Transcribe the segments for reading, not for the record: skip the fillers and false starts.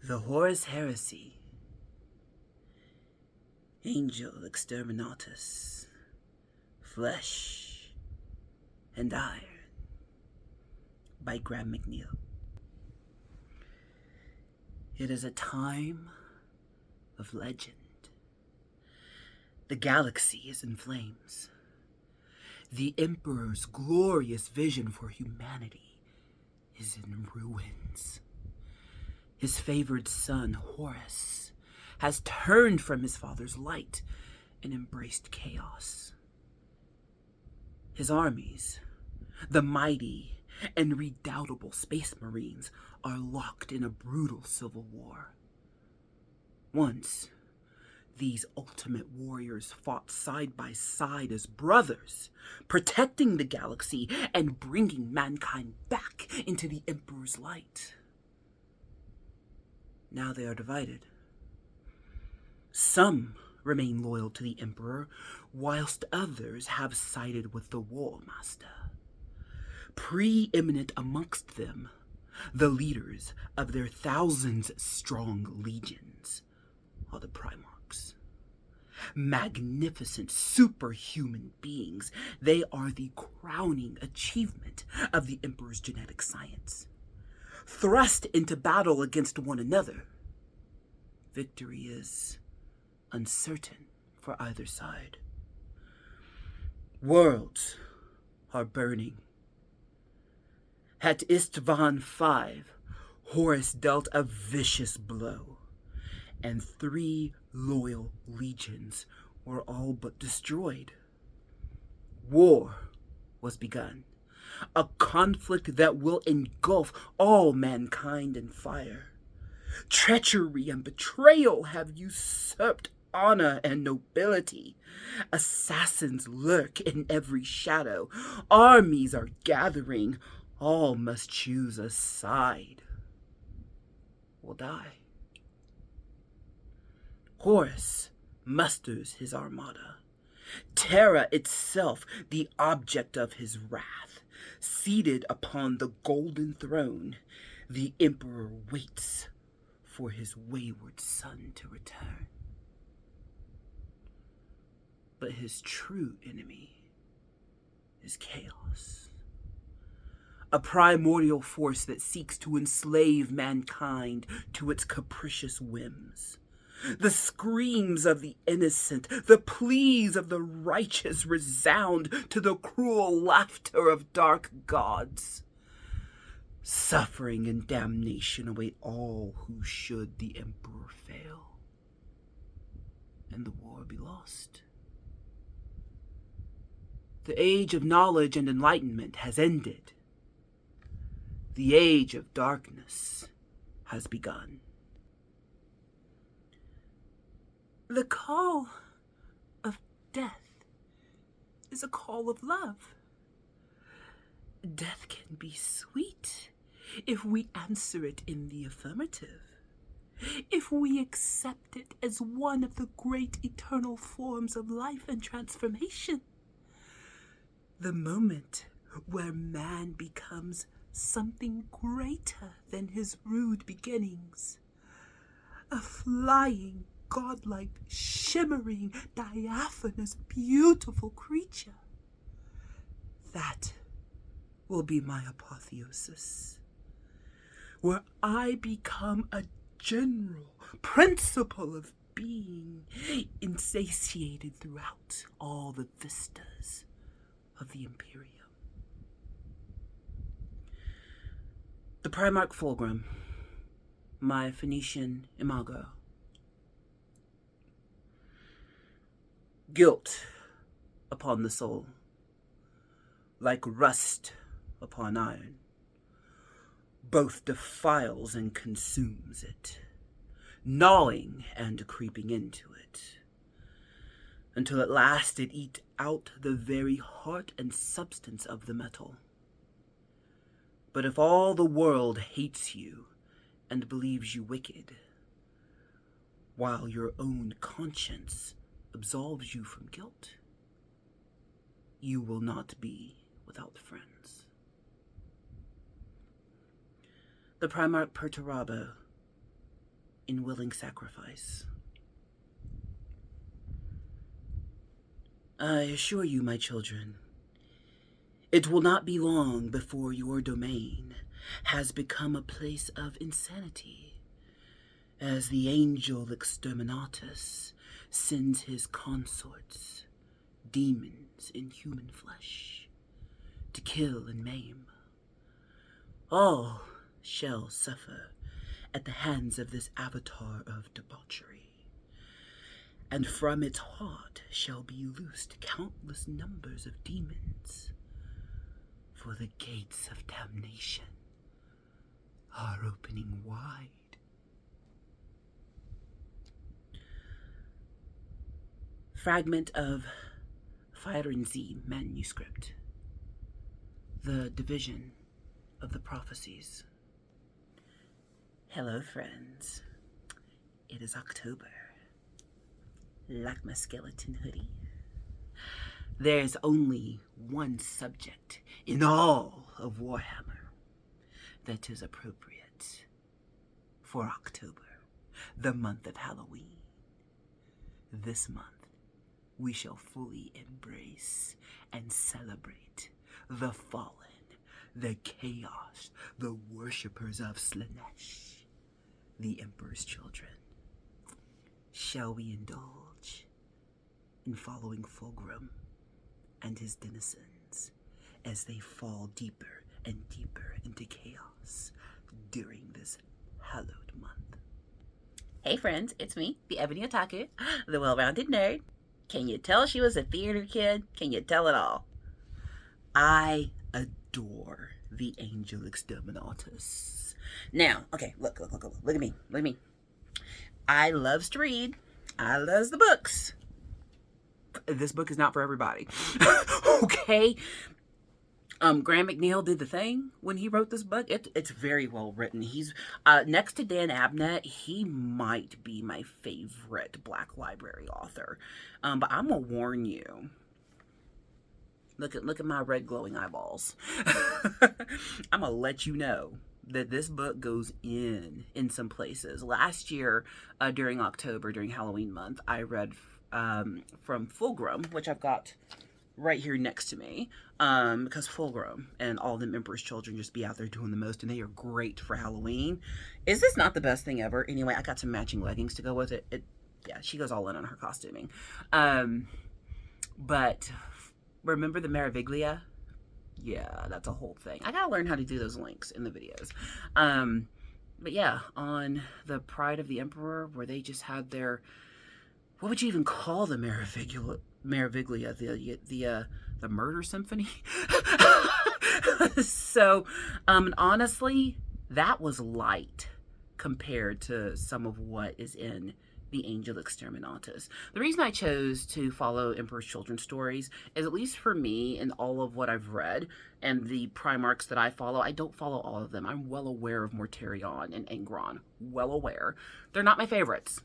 The Horus Heresy, Angel Exterminatus, Flesh and Iron, by Graham McNeil. It is a time of legend. The galaxy is in flames. The Emperor's glorious vision for humanity is in ruins. His favored son, Horus, has turned from his father's light and embraced chaos. His armies, the mighty and redoubtable Space Marines, are locked in a brutal civil war. Once, these ultimate warriors fought side by side as brothers, protecting the galaxy and bringing mankind back into the Emperor's light. Now they are divided. Some remain loyal to the Emperor, whilst others have sided with the War Master. Preeminent amongst them, the leaders of their thousands-strong legions are the Primarchs. Magnificent superhuman beings, they are the crowning achievement of the Emperor's genetic science. Thrust into battle against one another, victory is uncertain for either side. Worlds are burning. At Istvan V, Horus dealt a vicious blow, and 3 loyal legions were all but destroyed. War was begun, a conflict that will engulf all mankind in fire. Treachery and betrayal have usurped honor and nobility. Assassins lurk in every shadow. Armies are gathering. All must choose a side or die. Horus musters his armada. Terra itself, the object of his wrath. Seated upon the golden throne, the Emperor waits for his wayward son to return. But his true enemy is chaos. A primordial force that seeks to enslave mankind to its capricious whims. The screams of the innocent, the pleas of the righteous resound to the cruel laughter of dark gods. Suffering and damnation await all who should the Emperor fail, and the war be lost. The age of knowledge and enlightenment has ended. The age of darkness has begun. The call of death is a call of love. Death can be sweet if we answer it in the affirmative, if we accept it as one of the great eternal forms of life and transformation. The moment where man becomes something greater than his rude beginnings, a flying, godlike, shimmering, diaphanous, beautiful creature. That will be my apotheosis, where I become a general principle of being, insatiated throughout all the vistas of the Imperium. The Primarch Fulgrim, my Phoenician imago. Guilt upon the soul, like rust upon iron, both defiles and consumes it, gnawing and creeping into it, until at last it eat out the very heart and substance of the metal. But if all the world hates you and believes you wicked, while your own conscience absolves you from guilt, you will not be without friends. The Primarch Perturabo, in willing sacrifice. I assure you, my children, it will not be long before your domain has become a place of insanity, as the angel Exterminatus sends his consorts, demons in human flesh, to kill and maim. All shall suffer at the hands of this avatar of debauchery, and from its heart shall be loosed countless numbers of demons, for the gates of damnation are opening wide. Fragment of Feirenzi manuscript. The division of the prophecies. Hello, friends. It is October. Like my skeleton hoodie. There's only one subject in all of Warhammer that is appropriate for October, the month of Halloween. This month, we shall fully embrace and celebrate the fallen, the chaos, the worshippers of Slanesh, the Emperor's children. Shall we indulge in following Fulgrim and his denizens as they fall deeper and deeper into chaos during this hallowed month? Hey friends, it's me, the Ebony Otaku, the well-rounded nerd. Can you tell she was a theater kid? Can you tell it all? I adore the Angel Exterminatus. Now, okay, look at me. I loves to read. I loves the books. This book is not for everybody. Okay? Graham McNeil did the thing when he wrote this book. It's very well written. He's next to Dan Abnett, he might be my favorite Black Library author. But I'm gonna warn you. Look at my red glowing eyeballs. I'm gonna let you know that this book goes in some places. Last year, during October, during Halloween month, I read from Fulgrim, which I've got right here next to me, because Fulgrim and all them Emperor's children just be out there doing the most, and they are great for Halloween. Is this not the best thing ever? Anyway, I got some matching leggings to go with it. Yeah, she goes all in on her costuming. But remember the Meraviglia? Yeah, that's a whole thing. I gotta learn how to do those links in the videos. But yeah, on the Pride of the Emperor, where they just had their, what would you even call the Meraviglia? The murder symphony. So, honestly, that was light compared to some of what is in the Angel Exterminatus. The reason I chose to follow Emperor's Children stories is, at least for me, in all of what I've read and the Primarchs that I follow, I don't follow all of them. I'm well aware of Mortarion and Angron. Well aware. They're not my favorites.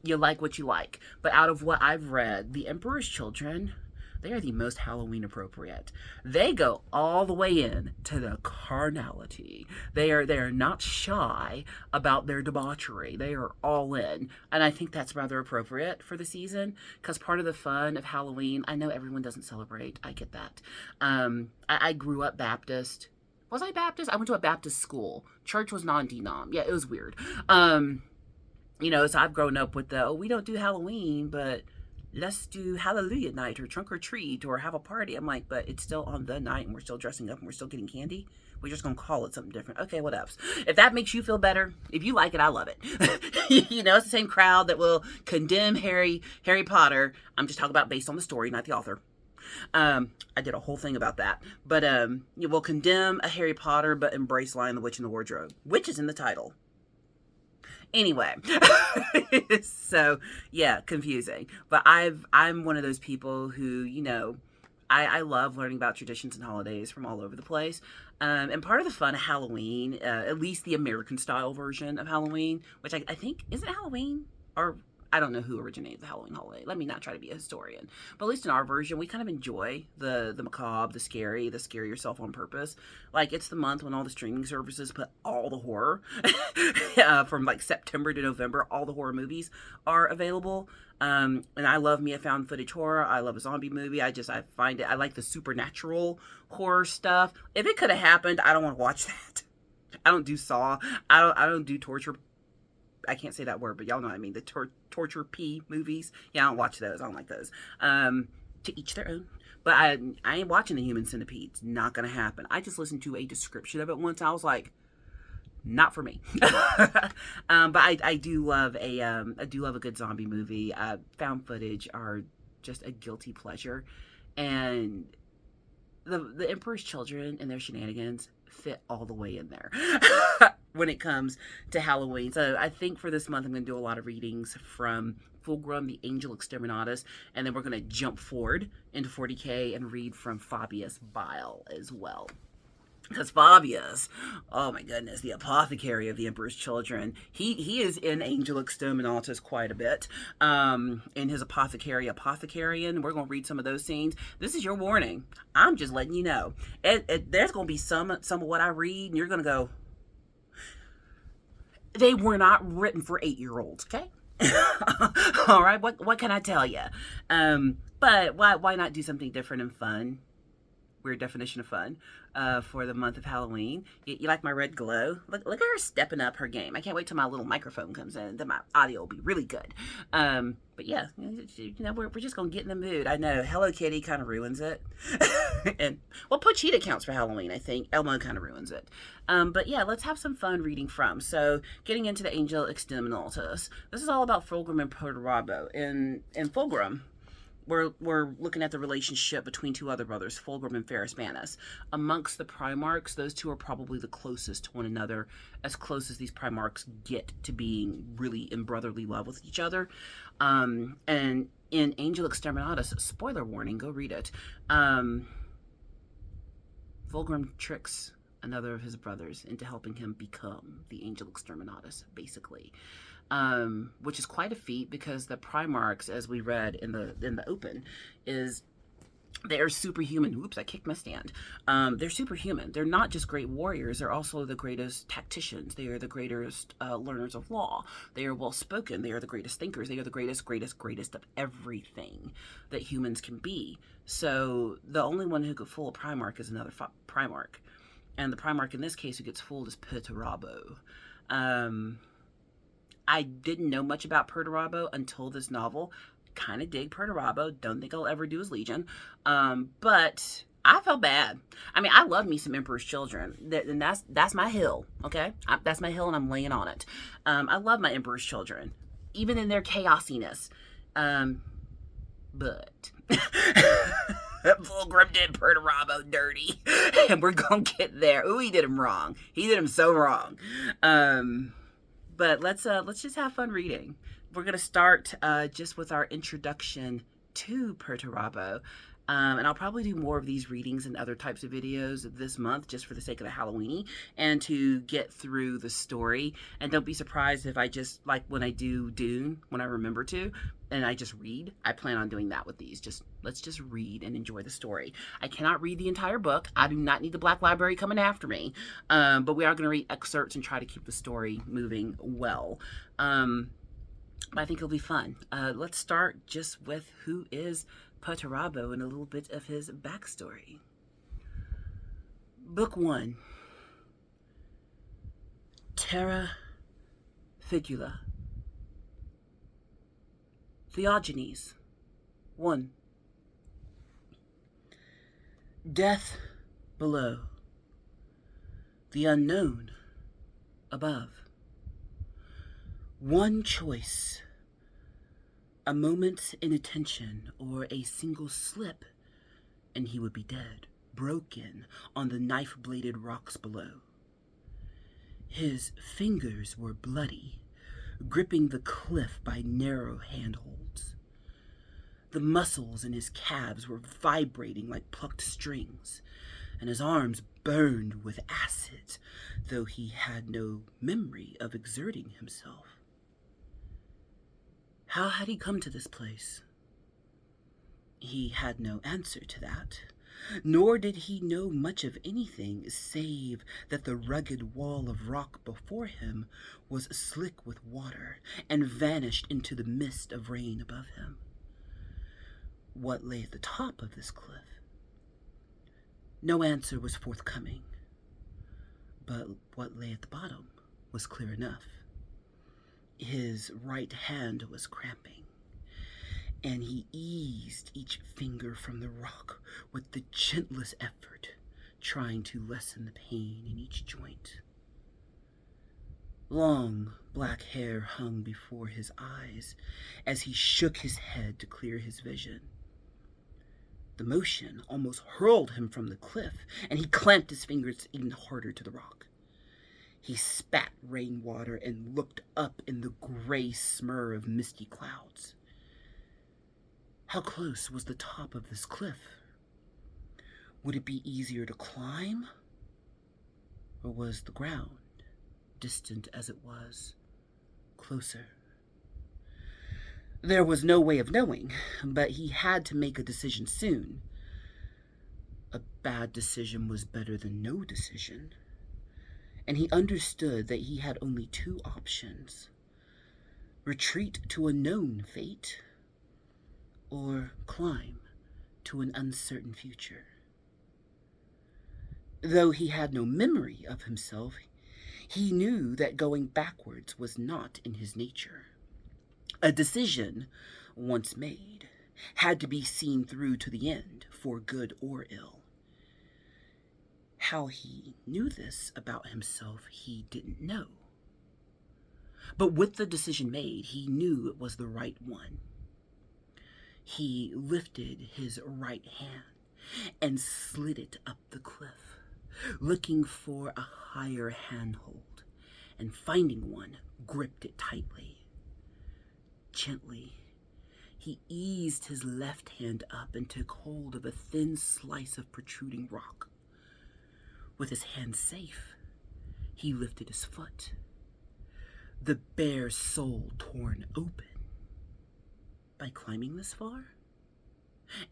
You like what you like. But out of what I've read, the Emperor's Children, they are the most Halloween appropriate. They go all the way in to the carnality. They are not shy about their debauchery. They are all in. And I think that's rather appropriate for the season, because part of the fun of Halloween, I know everyone doesn't celebrate. I get that. I grew up Baptist. Was I Baptist? I went to a Baptist school. Church was non-denom. Yeah, it was weird. So I've grown up with we don't do Halloween, but let's do Hallelujah night or trunk or treat or have a party. I'm like, but it's still on the night and we're still dressing up and we're still getting candy. We're just going to call it something different. Okay, what else? If that makes you feel better, if you like it, I love it. It's the same crowd that will condemn Harry Potter. I'm just talking about based on the story, not the author. I did a whole thing about that. But you will condemn a Harry Potter but embrace Lion, the Witch, and the Wardrobe, which is in the title. Anyway, so yeah, confusing. But I'm one of those people who, I love learning about traditions and holidays from all over the place. And part of the fun of Halloween, at least the American style version of Halloween, which I think, isn't Halloween? Or I don't know who originated the Halloween holiday. Let me not try to be a historian. But at least in our version, we kind of enjoy the macabre, the scare yourself on purpose. Like, it's the month when all the streaming services put all the horror from like September to November. All the horror movies are available. And I love me a found footage horror. I love a zombie movie. I find it, I like the supernatural horror stuff. If it could have happened, I don't want to watch that. I don't do Saw. I don't do torture. I can't say that word, but y'all know what I mean. The torture P movies. Yeah, I don't watch those. I don't like those. To each their own. But I ain't watching the Human Centipede. It's not gonna happen. I just listened to a description of it once. I was like, not for me. But I do love a good zombie movie. Found footage are just a guilty pleasure, and the Emperor's Children and their shenanigans fit all the way in there when it comes to Halloween. So I think for this month I'm going to do a lot of readings from Fulgrim, the Angel Exterminatus, and then we're going to jump forward into 40K and read from Fabius Bile as well. Because Fabius, oh my goodness, the apothecary of the Emperor's Children, he is in Angel Exterminatus quite a bit. In his Apothecarian, we're going to read some of those scenes. This is your warning. I'm just letting you know. There's going to be some of what I read, and you're going to go, they were not written for 8-year-olds, okay? All right, what can I tell you? But why not do something different and fun? Weird definition of fun for the month of Halloween. You like my red glow? Look at her stepping up her game. I can't wait till my little microphone comes in. Then my audio will be really good. But yeah, we're just gonna get in the mood. I know Hello Kitty kind of ruins it, and well, Pochita counts for Halloween. I think Elmo kind of ruins it. But yeah, let's have some fun reading from. So getting into the Angel Exterminatus. This is all about Fulgrim and Perturabo. In Fulgrim, we're looking at the relationship between two other brothers, Fulgrim and Pharaspanus. Amongst the Primarchs, those two are probably the closest to one another, as close as these Primarchs get to being really in brotherly love with each other. And in Angel Exterminatus, spoiler warning, go read it, Fulgrim tricks another of his brothers into helping him become the Angel Exterminatus, basically. Which is quite a feat, because the Primarchs, as we read in the open, they're superhuman. Oops, I kicked my stand. They're superhuman. They're not just great warriors. They're also the greatest tacticians. They are the greatest learners of law. They are well spoken. They are the greatest thinkers. They are the greatest of everything that humans can be. So the only one who could fool a Primarch is another Primarch, and the Primarch in this case who gets fooled is Perturabo. I didn't know much about Perturabo until this novel. Kind of dig Perturabo. Don't think I'll ever do his Legion. But I felt bad. I mean, I love me some Emperor's Children. And that's my hill, okay? That's my hill, and I'm laying on it. I love my Emperor's Children, even in their chaosiness. But Fulgrim did Perturabo dirty. And we're going to get there. Ooh, he did him wrong. He did him so wrong. But let's just have fun reading. We're going to start just with our introduction to Perturabo. And I'll probably do more of these readings and other types of videos this month, just for the sake of the Halloween and to get through the story. And don't be surprised if I just, like when I do Dune, when I remember to, and I just read. I plan on doing that with these. Let's just read and enjoy the story. I cannot read the entire book. I do not need the Black Library coming after me. But we are going to read excerpts and try to keep the story moving well. I think it'll be fun. Let's start just with who is Perturabo and a little bit of his backstory. Book 1. Terra Figula. Theogenes. 1. Death below. The unknown above. One choice. A moment's inattention or a single slip, and he would be dead, broken on the knife-bladed rocks below. His fingers were bloody, gripping the cliff by narrow handholds. The muscles in his calves were vibrating like plucked strings, and his arms burned with acid, though he had no memory of exerting himself. How had he come to this place? He had no answer to that, nor did he know much of anything save that the rugged wall of rock before him was slick with water and vanished into the mist of rain above him. What lay at the top of this cliff? No answer was forthcoming, but what lay at the bottom was clear enough. His right hand was cramping, and he eased each finger from the rock with the gentlest effort, trying to lessen the pain in each joint. Long black hair hung before his eyes as he shook his head to clear his vision. The motion almost hurled him from the cliff, and he clamped his fingers even harder to the rock. He spat rainwater and looked up in the gray smur of misty clouds. How close was the top of this cliff? Would it be easier to climb? Or was the ground, distant as it was, closer? There was no way of knowing, but he had to make a decision soon. A bad decision was better than no decision, and he understood that he had only two options: retreat to a known fate, or climb to an uncertain future. Though he had no memory of himself, he knew that going backwards was not in his nature. A decision, once made, had to be seen through to the end, for good or ill. How he knew this about himself, he didn't know. But with the decision made, he knew it was the right one. He lifted his right hand and slid it up the cliff, looking for a higher handhold, and finding one, gripped it tightly. Gently, he eased his left hand up and took hold of a thin slice of protruding rock. With his hand safe, he lifted his foot, the bare sole torn open. By climbing this far,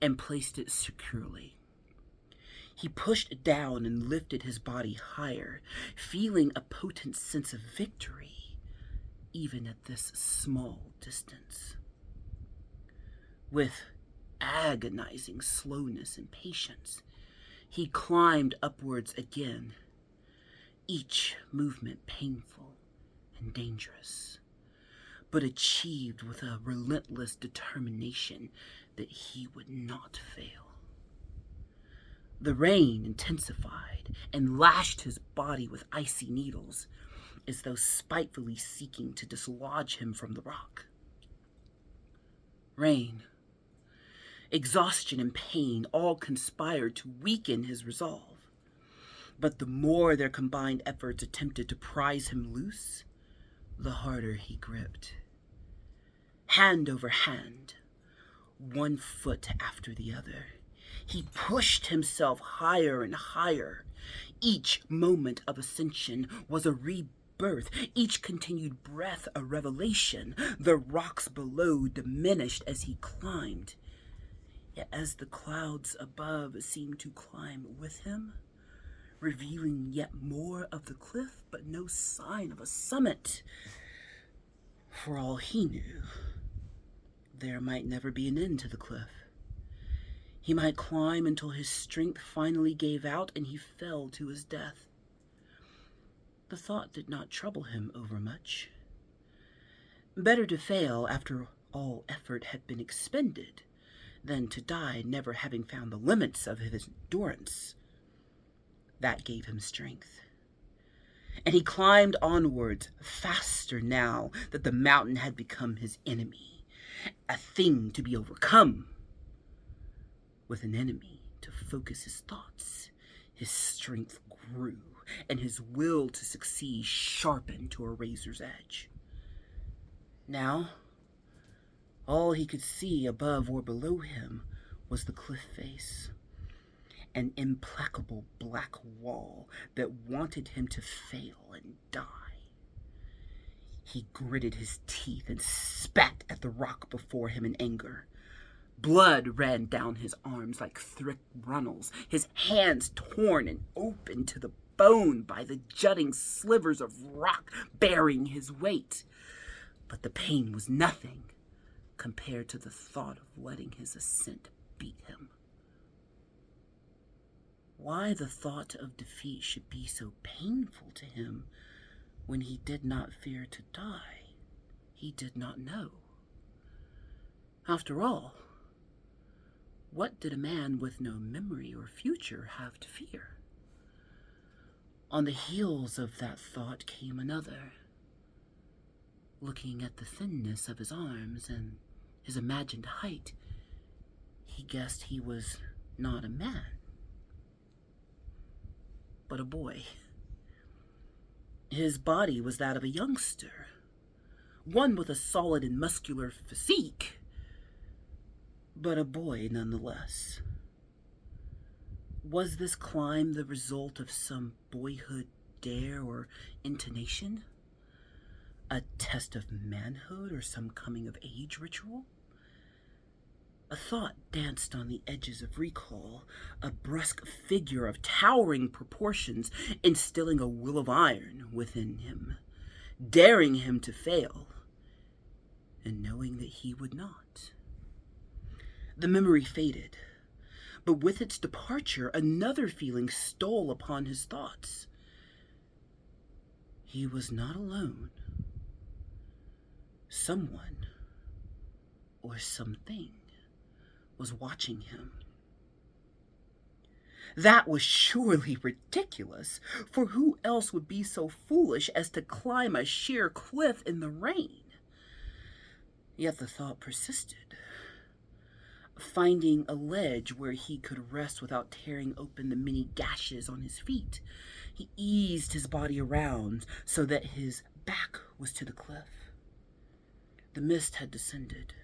and placed it securely. He pushed down and lifted his body higher, feeling a potent sense of victory, even at this small distance. With agonizing slowness and patience, he climbed upwards again, each movement painful and dangerous, but achieved with a relentless determination that he would not fail. The rain intensified and lashed his body with icy needles, as though spitefully seeking to dislodge him from the rock. Rain, exhaustion, and pain all conspired to weaken his resolve. But the more their combined efforts attempted to prise him loose, the harder he gripped. Hand over hand, one foot after the other, he pushed himself higher and higher. Each moment of ascension was a rebirth, each continued breath a revelation. The rocks below diminished as he climbed, yet as the clouds above seemed to climb with him, revealing yet more of the cliff, but no sign of a summit. For all he knew, there might never be an end to the cliff. He might climb until his strength finally gave out and he fell to his death. The thought did not trouble him overmuch. Better to fail after all effort had been expended than to die never having found the limits of his endurance. That gave him strength. And he climbed onwards, faster now that the mountain had become his enemy, a thing to be overcome. With an enemy to focus his thoughts, his strength grew, and his will to succeed sharpened to a razor's edge. Now, all he could see above or below him was the cliff face, an implacable black wall that wanted him to fail and die. He gritted his teeth and spat at the rock before him in anger. Blood ran down his arms like thick runnels, his hands torn and open to the bone by the jutting slivers of rock bearing his weight. But the pain was nothing compared to the thought of letting his ascent beat him. Why the thought of defeat should be so painful to him when he did not fear to die, he did not know. After all, what did a man with no memory or future have to fear? On the heels of that thought came another. Looking at the thinness of his arms and his imagined height, he guessed he was not a man, but a boy. His body was that of a youngster, one with a solid and muscular physique, but a boy nonetheless. Was this climb the result of some boyhood dare or intonation? A test of manhood or some coming-of-age ritual? A thought danced on the edges of recall, a brusque figure of towering proportions instilling a will of iron within him, daring him to fail, and knowing that he would not. The memory faded, but with its departure, another feeling stole upon his thoughts. He was not alone. Someone, or something, was watching him. That was surely ridiculous, for who else would be so foolish as to climb a sheer cliff in the rain? Yet the thought persisted. Finding a ledge where he could rest without tearing open the many gashes on his feet, he eased his body around so that his back was to the cliff. The mist had descended,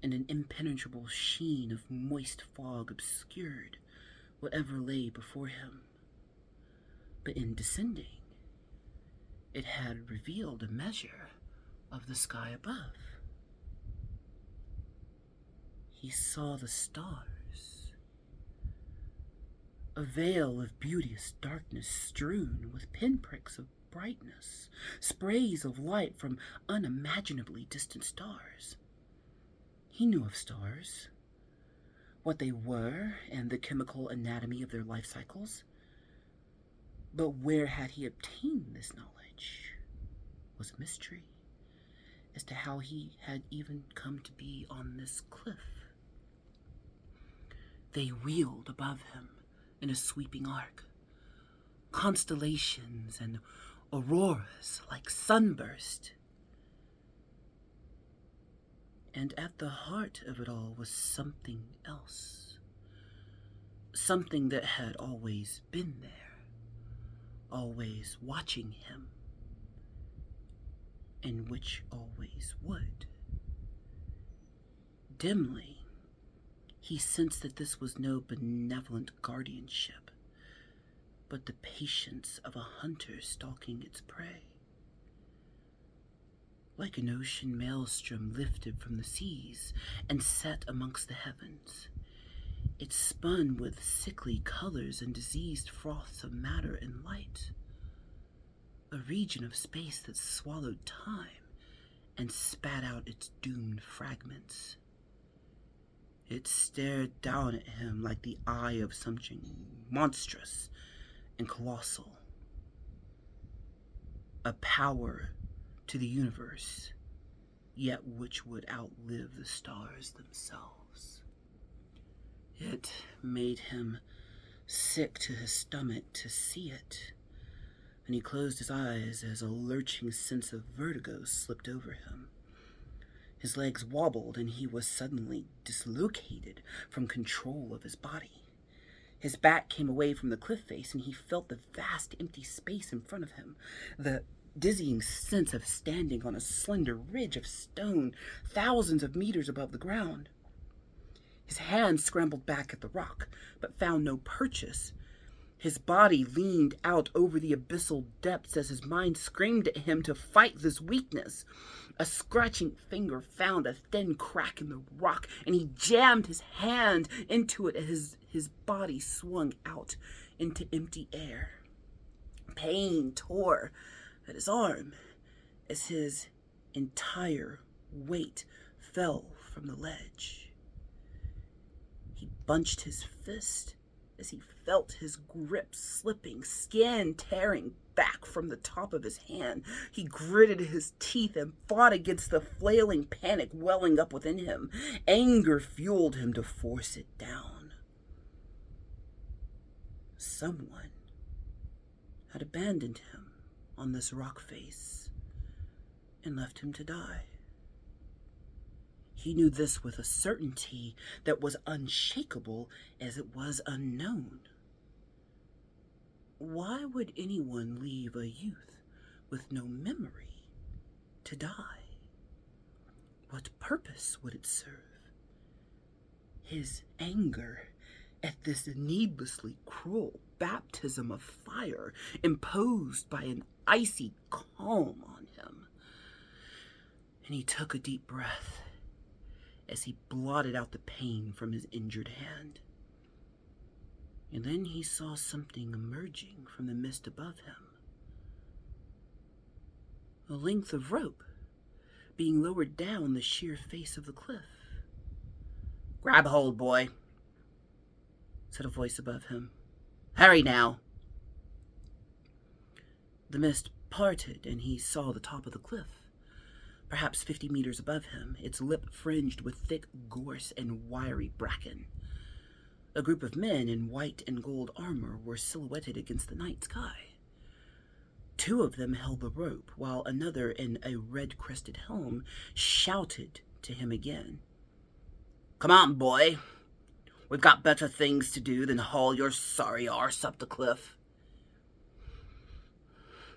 and an impenetrable sheen of moist fog obscured whatever lay before him. But in descending, it had revealed a measure of the sky above. He saw the stars, a veil of beauteous darkness strewn with pinpricks of brightness, sprays of light from unimaginably distant stars. He knew of stars, what they were, and the chemical anatomy of their life cycles. But where had he obtained this knowledge was a mystery as to how he had even come to be on this cliff. They wheeled above him in a sweeping arc, constellations and auroras like sunburst. And at the heart of it all was something else. Something that had always been there, always watching him, and which always would. Dimly, he sensed that this was no benevolent guardianship, but the patience of a hunter stalking its prey. Like an ocean maelstrom lifted from the seas and set amongst the heavens, it spun with sickly colors and diseased froths of matter and light, a region of space that swallowed time and spat out its doomed fragments. It stared down at him like the eye of something monstrous and colossal, a power to the universe, yet which would outlive the stars themselves. It made him sick to his stomach to see it, and he closed his eyes as a lurching sense of vertigo slipped over him. His legs wobbled, and he was suddenly dislocated from control of his body. His back came away from the cliff face, and he felt the vast empty space in front of him, the dizzying sense of standing on a slender ridge of stone thousands of meters above the ground. His hand scrambled back at the rock, but found no purchase, His body leaned out over the abyssal depths as his mind screamed at him to fight this weakness. A scratching finger found a thin crack in the rock, and he jammed his hand into it as his body swung out into empty air. Pain tore at his arm as his entire weight fell from the ledge. He bunched his fist as he felt his grip slipping, skin tearing back from the top of his hand. He gritted his teeth and fought against the flailing panic welling up within him. Anger fueled him to force it down. Someone had abandoned him on this rock face and left him to die. He knew this with a certainty that was unshakable as it was unknown. Why would anyone leave a youth with no memory to die? What purpose would it serve? His anger at this needlessly cruel baptism of fire imposed by an icy calm on him. And he took a deep breath as he blotted out the pain from his injured hand. And then he saw something emerging from the mist above him. A length of rope being lowered down the sheer face of the cliff. "Grab hold, boy," said a voice above him. "Hurry now." The mist parted and he saw the top of the cliff. Perhaps 50 meters above him, its lip fringed with thick gorse and wiry bracken. A group of men in white and gold armor were silhouetted against the night sky. 2 of them held the rope, while another in a red-crested helm shouted to him again. "Come on, boy. We've got better things to do than haul your sorry arse up the cliff."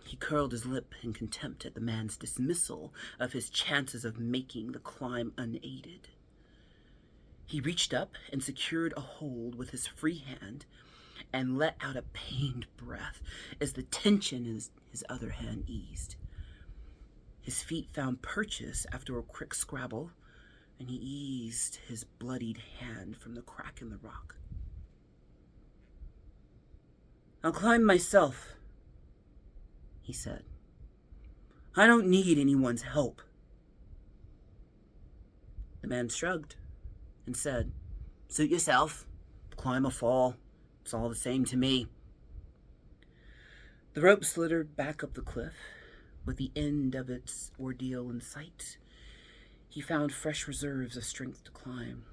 He curled his lip in contempt at the man's dismissal of his chances of making the climb unaided. He reached up and secured a hold with his free hand and let out a pained breath as the tension in his other hand eased. His feet found purchase after a quick scrabble, and he eased his bloodied hand from the crack in the rock. "I'll climb myself," he said. "I don't need anyone's help." The man shrugged and said, "Suit yourself. Climb or fall. It's all the same to me." The rope slithered back up the cliff, with the end of its ordeal in sight. He found fresh reserves of strength to climb.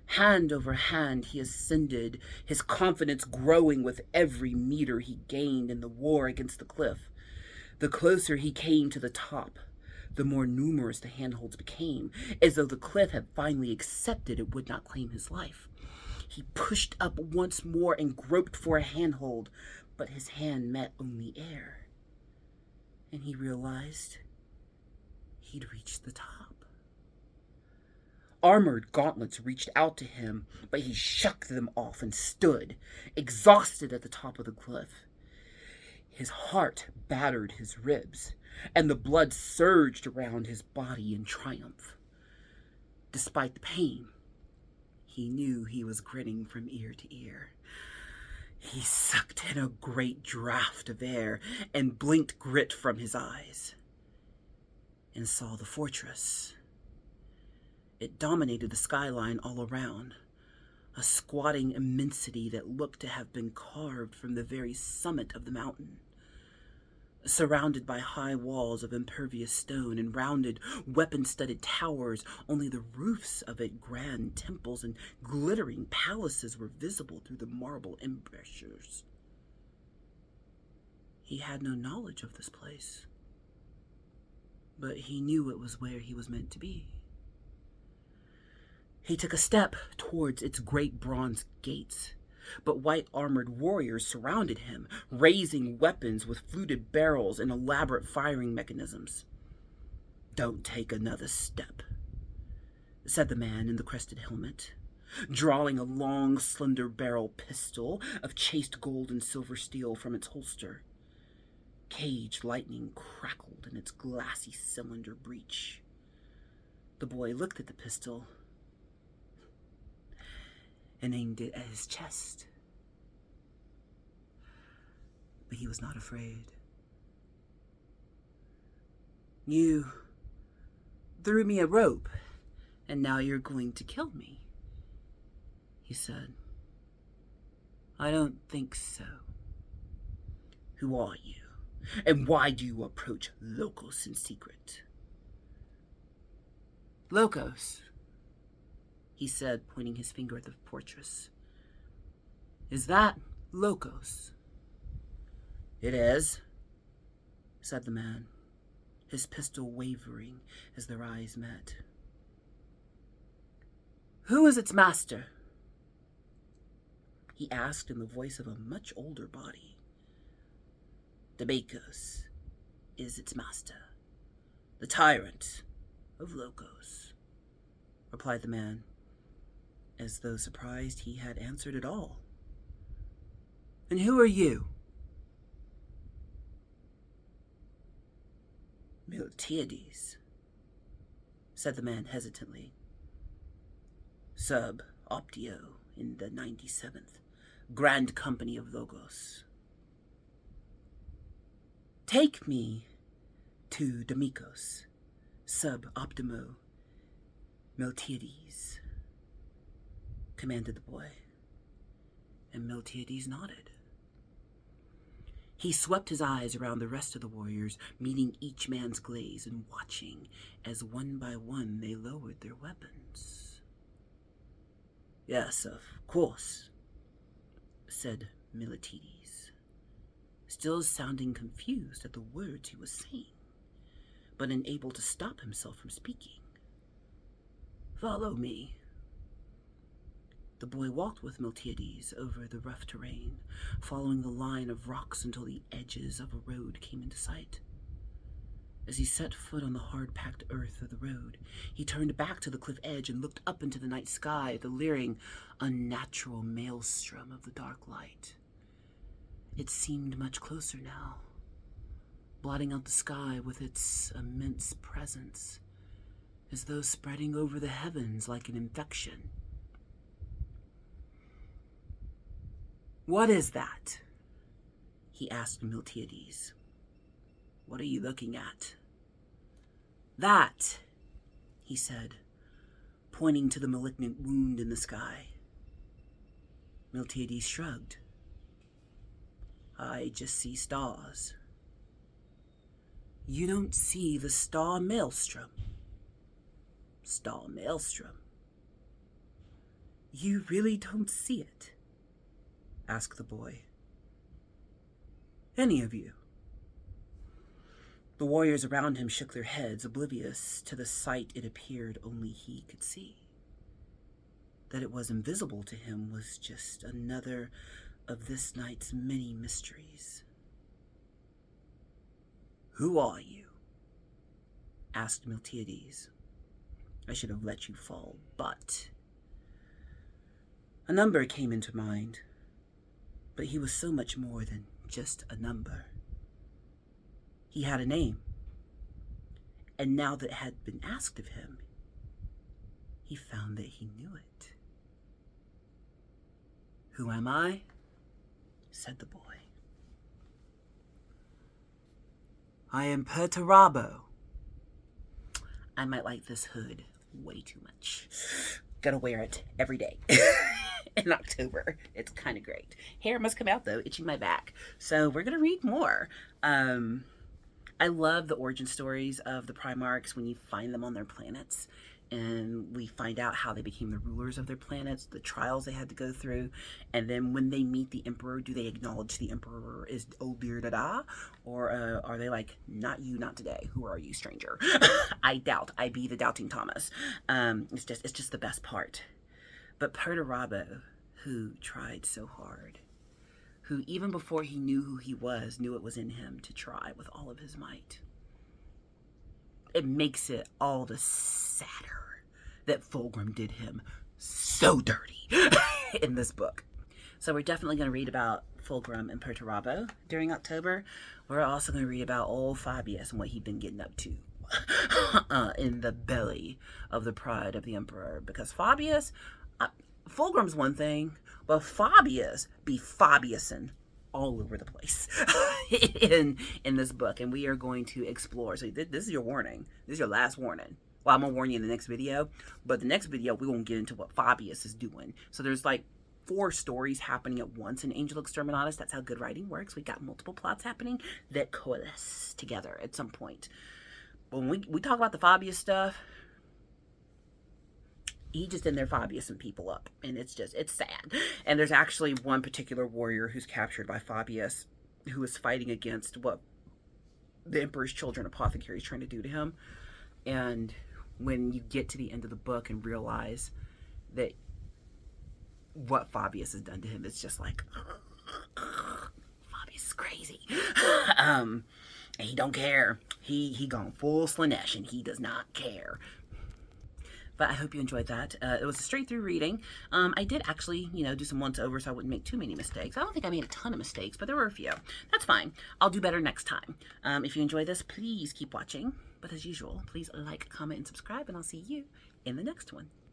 Hand over hand he ascended, his confidence growing with every meter he gained in the war against the cliff. The closer he came to the top, the more numerous the handholds became, as though the cliff had finally accepted it would not claim his life. He pushed up once more and groped for a handhold, but his hand met only air, and he realized he'd reached the top. Armored gauntlets reached out to him, but he shook them off and stood, exhausted at the top of the cliff. His heart battered his ribs, and the blood surged around his body in triumph. Despite the pain, he knew he was grinning from ear to ear. He sucked in a great draught of air and blinked grit from his eyes, and saw the fortress. It dominated the skyline all around, a squatting immensity that looked to have been carved from the very summit of the mountain. Surrounded by high walls of impervious stone and rounded, weapon-studded towers, only the roofs of it grand temples and glittering palaces were visible through the marble embrasures. He had no knowledge of this place, but he knew it was where he was meant to be. He took a step towards its great bronze gates, but white-armored warriors surrounded him, raising weapons with fluted barrels and elaborate firing mechanisms. "Don't take another step," said the man in the crested helmet. drawing a long, slender barrel pistol of chased gold and silver steel from its holster. Cage lightning crackled in its glassy cylinder breech. The boy looked at the pistol and aimed it at his chest. But he was not afraid. "You threw me a rope, and now you're going to kill me," he said. "I don't think so. Who are you, and why do you approach Locos in secret?" "Locos," he said, pointing his finger at the fortress. "Is that Locos?" "It is," said the man, his pistol wavering as their eyes met. "Who is its master?" he asked in the voice of a much older body. "Debacos is its master, the tyrant of Locos," replied the man, as though surprised he had answered at all. "And who are you?" "Miltiades," said the man hesitantly. "Sub Optio in the 97th Grand Company of Logos." "Take me to Demikos, Sub Optimo Miltiades," commanded the boy, and Miltiades nodded. He swept his eyes around the rest of the warriors, meeting each man's gaze and watching as one by one they lowered their weapons. "Yes, of course," said Miltiades, still sounding confused at the words he was saying, but unable to stop himself from speaking. "Follow me." The boy walked with Miltiades over the rough terrain, following the line of rocks until the edges of a road came into sight. As he set foot on the hard-packed earth of the road, he turned back to the cliff edge and looked up into the night sky at the leering, unnatural maelstrom of the dark light. It seemed much closer now, blotting out the sky with its immense presence, as though spreading over the heavens like an infection. "What is that?" he asked Miltiades. "What are you looking at?" "That," he said, pointing to the malignant wound in the sky. Miltiades shrugged. "I just see stars." "You don't see the star maelstrom." "Star maelstrom?" "You really don't see it?" asked the boy. "Any of you?" The warriors around him shook their heads, oblivious to the sight it appeared only he could see. That it was invisible to him was just another of this night's many mysteries. "Who are you?" asked Miltiades. "I should have let you fall, but..." A number came into mind, but he was so much more than just a number. He had a name, and now that it had been asked of him, he found that he knew it. "Who am I?" said the boy. "I am Perturabo." I might like this hood way too much. Gotta wear it every day. In October. It's kind of great. Hair must come out though, itching my back. So we're gonna read more. I love the origin stories of the Primarchs when you find them on their planets, and we find out how they became the rulers of their planets, the trials they had to go through, and then when they meet the Emperor, do they acknowledge the Emperor is oh dear da, or are they like, "Not you, not today. Who are you, stranger?" I doubt. I be the doubting Thomas. It's just the best part. But Perturabo, who tried so hard, who even before he knew who he was, knew it was in him to try with all of his might. It makes it all the sadder that Fulgrim did him so dirty in this book. So we're definitely going to read about Fulgrim and Perturabo during October. We're also going to read about old Fabius and what he'd been getting up to in the belly of the pride of the Emperor. Because Fabius, Fulgrim's one thing, but Fabius be Fabiusin all over the place in this book. And we are going to explore. So this is your warning. This is your last warning. Well, I'm going to warn you in the next video. But the next video, we're going to get into what Fabius is doing. So there's like 4 stories happening at once in Angel Exterminatus. That's how good writing works. We got multiple plots happening that coalesce together at some point. But when we talk about the Fabius stuff, he just in there Fabiusing people up. And it's sad. And there's actually one particular warrior who's captured by Fabius who is fighting against what the Emperor's Children Apothecary is trying to do to him. And when you get to the end of the book and realize that what Fabius has done to him, it's just like, Fabius is crazy. And he don't care. He gone full Slanesh and he does not care. But I hope you enjoyed that. It was a straight through reading. I did actually, do some once over so I wouldn't make too many mistakes. I don't think I made a ton of mistakes, but there were a few. That's fine. I'll do better next time. If you enjoy this, please keep watching. But as usual, please like, comment, and subscribe, and I'll see you in the next one.